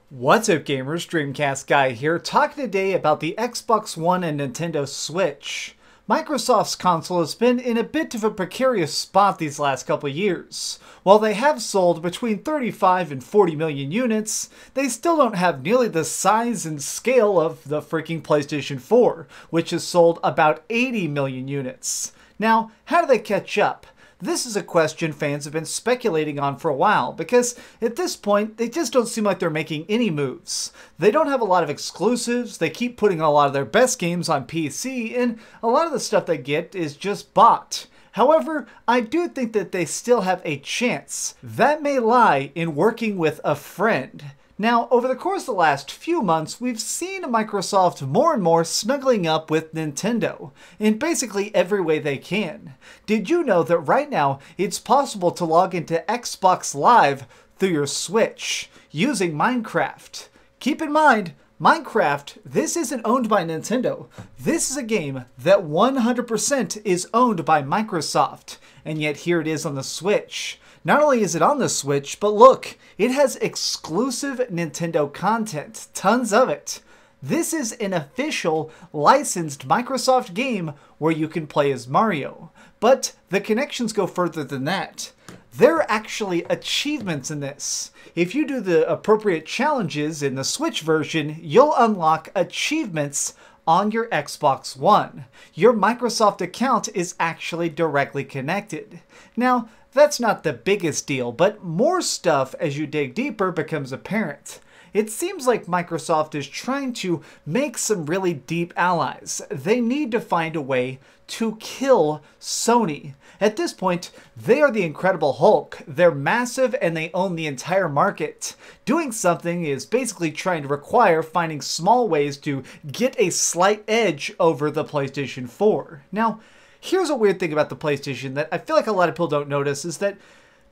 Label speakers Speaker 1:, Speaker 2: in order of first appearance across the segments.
Speaker 1: What's up gamers, DreamcastGuy here, talking today about the Xbox One and Nintendo Switch. Microsoft's console has been in a bit of a precarious spot these last couple of years. While they have sold between 35 and 40 million units, they still don't have nearly the size and scale of the freaking PlayStation 4, which has sold about 80 million units. Now, how do they catch up? This is a question fans have been speculating on for a while, because at this point, they just don't seem like they're making any moves. They don't have a lot of exclusives, they keep putting a lot of their best games on PC, and a lot of the stuff they get is just bought. However, I do think that they still have a chance. That may lie in working with a friend. Now, over the course of the last few months, we've seen Microsoft more and more snuggling up with Nintendo in basically every way they can. Did you know that right now it's possible to log into Xbox Live through your Switch using Minecraft? Keep in mind, Minecraft, this isn't owned by Nintendo. This is a game that 100% is owned by Microsoft, and yet here it is on the Switch. Not only is it on the Switch, but look, it has exclusive Nintendo content, tons of it. This is an official, licensed Microsoft game where you can play as Mario. But the connections go further than that. There are actually achievements in this. If you do the appropriate challenges in the Switch version, you'll unlock achievements on your Xbox One. Your Microsoft account is actually directly connected. Now, that's not the biggest deal, but more stuff as you dig deeper becomes apparent. It seems like Microsoft is trying to make some really deep allies. They need to find a way to kill Sony. At this point, they are the Incredible Hulk. They're massive and they own the entire market. Doing something is basically trying to require finding small ways to get a slight edge over the PlayStation 4. Now, here's a weird thing about the PlayStation that I feel like a lot of people don't notice is that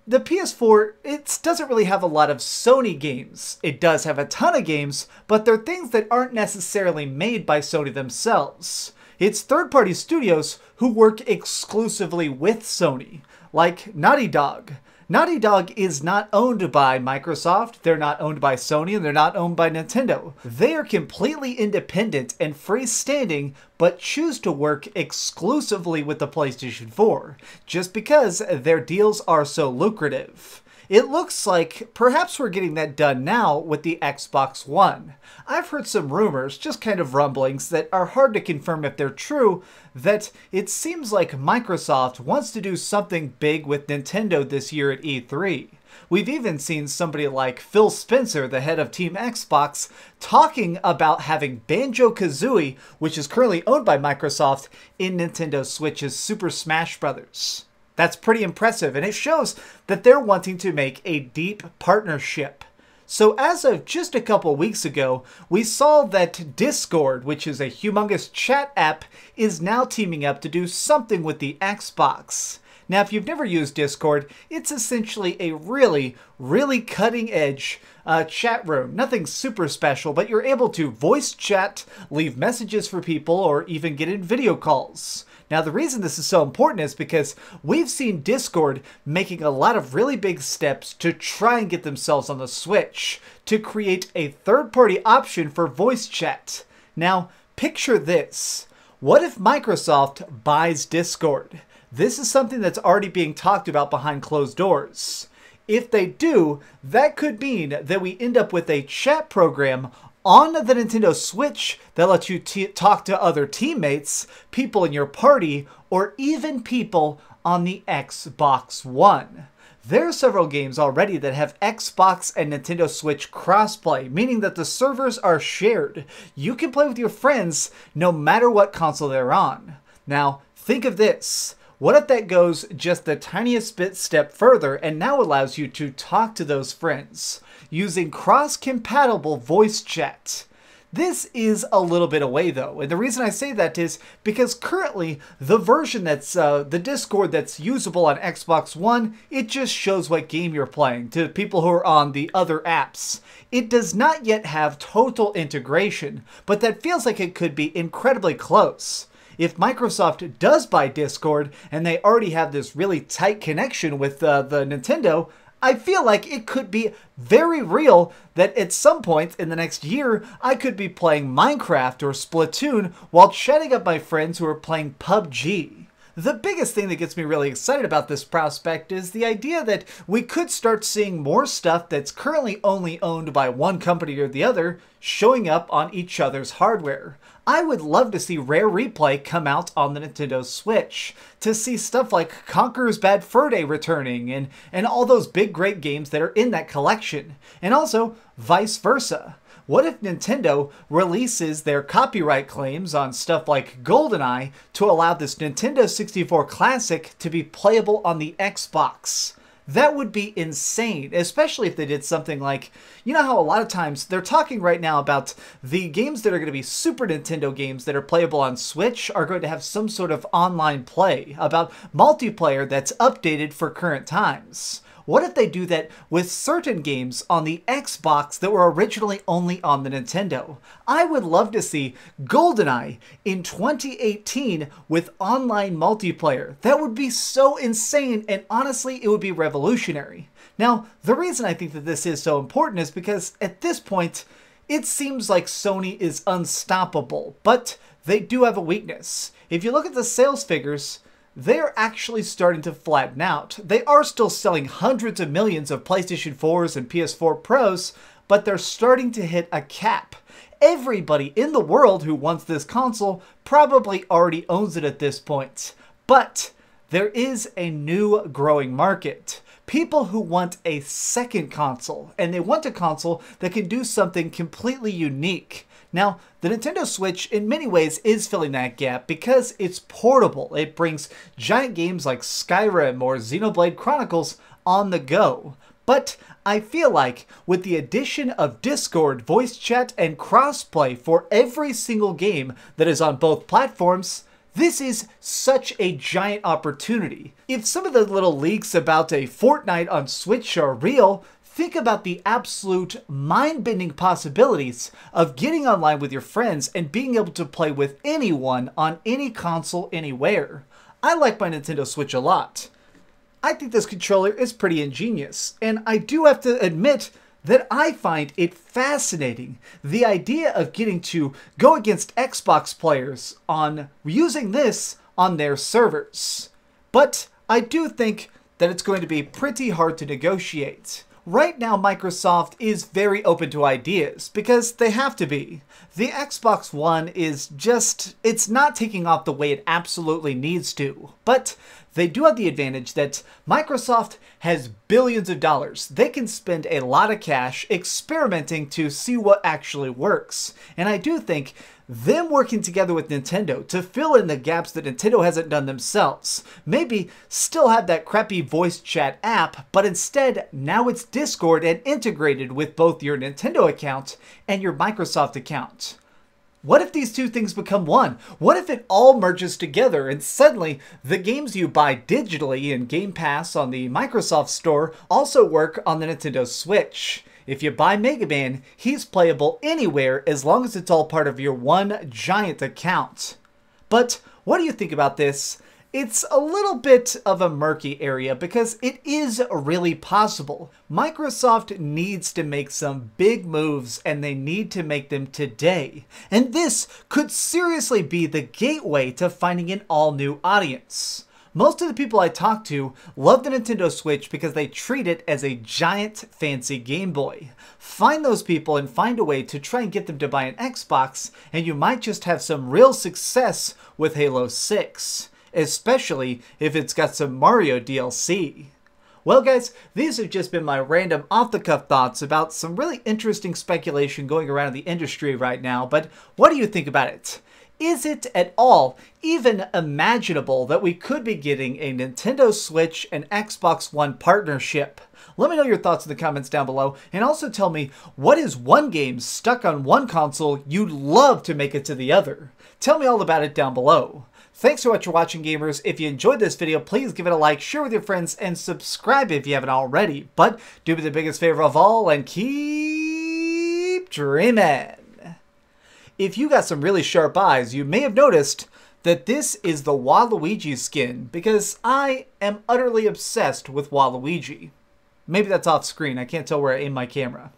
Speaker 1: the PS4, it doesn't really have a lot of Sony games. It does have a ton of games, but they're things that aren't necessarily made by Sony themselves. It's third-party studios who work exclusively with Sony, like Naughty Dog. Naughty Dog is not owned by Microsoft, they're not owned by Sony, and they're not owned by Nintendo. They are completely independent and freestanding, but choose to work exclusively with the PlayStation 4, just because their deals are so lucrative. It looks like perhaps we're getting that done now with the Xbox One. I've heard some rumors, just kind of rumblings, that are hard to confirm if they're true, that it seems like Microsoft wants to do something big with Nintendo this year at E3. We've even seen somebody like Phil Spencer, the head of Team Xbox, talking about having Banjo-Kazooie, which is currently owned by Microsoft, in Nintendo Switch's Super Smash Bros. That's pretty impressive, and it shows that they're wanting to make a deep partnership. So as of just a couple weeks ago, we saw that Discord, which is a humongous chat app, is now teaming up to do something with the Xbox. Now, if you've never used Discord, it's essentially a really, really cutting-edge chat room. Nothing super special, but you're able to voice chat, leave messages for people, or even get in video calls. Now, the reason this is so important is because we've seen Discord making a lot of really big steps to try and get themselves on the Switch, to create a third-party option for voice chat. Now, picture this. What if Microsoft buys Discord? This is something that's already being talked about behind closed doors. If they do, that could mean that we end up with a chat program on the Nintendo Switch that lets you talk to other teammates, people in your party, or even people on the Xbox One. There are several games already that have Xbox and Nintendo Switch crossplay, meaning that the servers are shared. You can play with your friends no matter what console they're on. Now, think of this. What if that goes just the tiniest bit step further and now allows you to talk to those friends using cross-compatible voice chat? This is a little bit away though, and the reason I say that is because currently the version that's the Discord that's usable on Xbox One, it just shows what game you're playing to people who are on the other apps. It does not yet have total integration, but that feels like it could be incredibly close. if Microsoft does buy Discord and they already have this really tight connection with the Nintendo, I feel like it could be very real that at some point in the next year, I could be playing Minecraft or Splatoon while chatting up my friends who are playing PUBG. The biggest thing that gets me really excited about this prospect is the idea that we could start seeing more stuff that's currently only owned by one company or the other showing up on each other's hardware. I would love to see Rare Replay come out on the Nintendo Switch, to see stuff like Conker's Bad Fur Day returning, and all those big great games that are in that collection, and also vice versa. What if Nintendo releases their copyright claims on stuff like GoldenEye to allow this Nintendo 64 Classic to be playable on the Xbox? That would be insane, especially if they did something like, you know how a lot of times they're talking right now about the games that are going to be Super Nintendo games that are playable on Switch are going to have some sort of online play about multiplayer that's updated for current times. What if they do that with certain games on the Xbox that were originally only on the Nintendo? I would love to see GoldenEye in 2018 with online multiplayer. That would be so insane, and honestly, it would be revolutionary. Now, the reason I think that this is so important is because at this point, it seems like Sony is unstoppable, but they do have a weakness. If you look at the sales figures, they're actually starting to flatten out. They are still selling hundreds of millions of PlayStation 4s and PS4 Pros, but they're starting to hit a cap. Everybody in the world who wants this console probably already owns it at this point. But there is a new growing market. People who want a second console, and they want a console that can do something completely unique. Now, the Nintendo Switch in many ways is filling that gap because it's portable. It brings giant games like Skyrim or Xenoblade Chronicles on the go. But I feel like with the addition of Discord, voice chat, and crossplay for every single game that is on both platforms, this is such a giant opportunity. If some of the little leaks about a Fortnite on Switch are real, think about the absolute mind-bending possibilities of getting online with your friends and being able to play with anyone on any console anywhere. I like my Nintendo Switch a lot. I think this controller is pretty ingenious, and I do have to admit that I find it fascinating. The idea of getting to go against Xbox players on using this on their servers. But I do think that it's going to be pretty hard to negotiate. Right now, Microsoft is very open to ideas, because they have to be. The Xbox One is just, it's not taking off the way it absolutely needs to. But they do have the advantage that Microsoft has billions of dollars. They can spend a lot of cash experimenting to see what actually works. And I do think them working together with Nintendo to fill in the gaps that Nintendo hasn't done themselves. Maybe still have that crappy voice chat app, but instead now it's Discord and integrated with both your Nintendo account and your Microsoft account. What if these two things become one? What if it all merges together and suddenly the games you buy digitally in Game Pass on the Microsoft Store also work on the Nintendo Switch? If you buy Mega Man, he's playable anywhere as long as it's all part of your one giant account. But what do you think about this? It's a little bit of a murky area because it is really possible. Microsoft needs to make some big moves, and they need to make them today. And this could seriously be the gateway to finding an all-new audience. Most of the people I talk to love the Nintendo Switch because they treat it as a giant fancy Game Boy. Find those people and find a way to try and get them to buy an Xbox, and you might just have some real success with Halo 6. Especially if it's got some Mario DLC. Well guys, these have just been my random off-the-cuff thoughts about some really interesting speculation going around in the industry right now, but what do you think about it? Is it at all even imaginable that we could be getting a Nintendo Switch and Xbox One partnership? Let me know your thoughts in the comments down below, and also tell me, what is one game stuck on one console you'd love to make it to the other? Tell me all about it down below. Thanks so much for watching, gamers. If you enjoyed this video, please give it a like, share with your friends, and subscribe if you haven't already. But do me the biggest favor of all and keep dreaming. If you got some really sharp eyes, you may have noticed that this is the Waluigi skin because I am utterly obsessed with Waluigi. Maybe that's off screen, I can't tell where I aim my camera.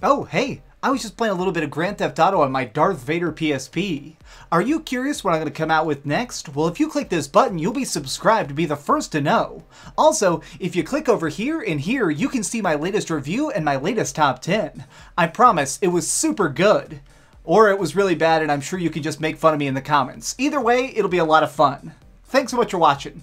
Speaker 1: Oh, hey, I was just playing a little bit of Grand Theft Auto on my Darth Vader PSP. Are you curious what I'm going to come out with next? Well, if you click this button, you'll be subscribed to be the first to know. Also, if you click over here and here, you can see my latest review and my latest top 10. I promise, it was super good. Or it was really bad and I'm sure you can just make fun of me in the comments. Either way, it'll be a lot of fun. Thanks so much for watching.